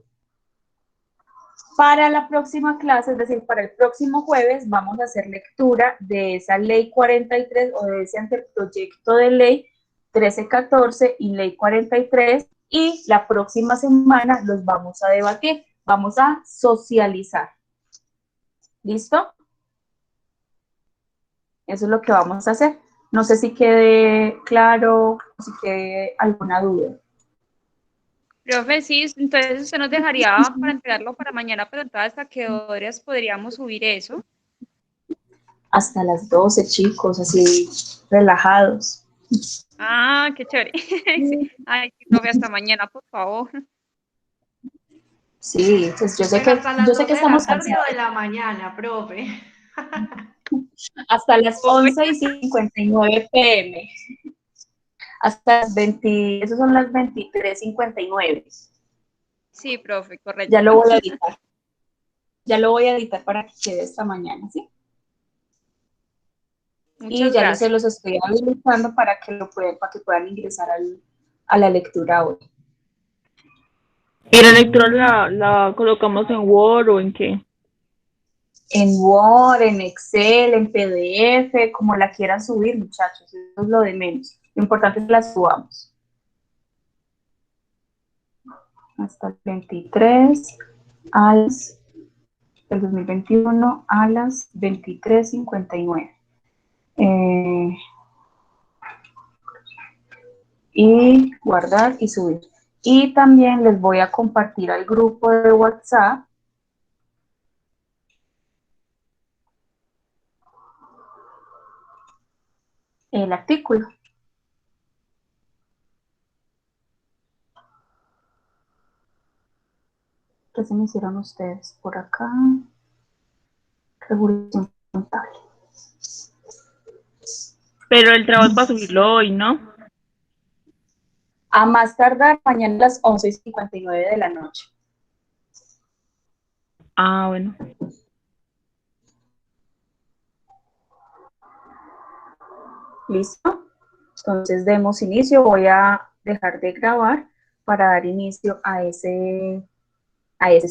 Para la próxima clase, es decir, para el próximo jueves, vamos a hacer lectura de esa ley 43 o de ese anteproyecto de ley 1314 y ley 43, y la próxima semana los vamos a debatir, vamos a socializar. ¿Listo? Eso es lo que vamos a hacer. No sé si quede claro, si quede alguna duda. Profe, sí, entonces usted nos dejaría para entregarlo para mañana, pero entonces ¿hasta qué horas podríamos subir eso? Hasta las 12, chicos, así relajados. Ah, qué chévere. Sí. Ay, sí, profe, hasta mañana, por favor. Sí, pues yo sé Pero hasta las que 12 de estamos la tarde cansados. o de la mañana, profe. Hasta las Uy. 11:59 p.m. Hasta las 20, esas son las 23:59. Sí, profe, correcto. Ya lo voy a editar. Ya lo voy a editar para que quede esta mañana, ¿sí? Y Muchas ya se gracias. los estoy habilitando para que para que puedan ingresar a la lectura hoy. ¿Y la lectura la colocamos en Word o en qué? En Word, en Excel, en PDF, como la quieran subir, muchachos, eso es lo de menos. Lo importante es que la subamos. Hasta el 23, el 2021, a las 23:59. Y guardar y subir. Y también les voy a compartir al grupo de WhatsApp el artículo. ¿Qué se me hicieron ustedes por acá? Regulación contable. Pero el trabajo es para subirlo hoy, ¿no? A más tardar mañana a las 11:59 de la noche. Ah, bueno. ¿Listo? Entonces demos inicio. Voy a dejar de grabar para dar inicio a ese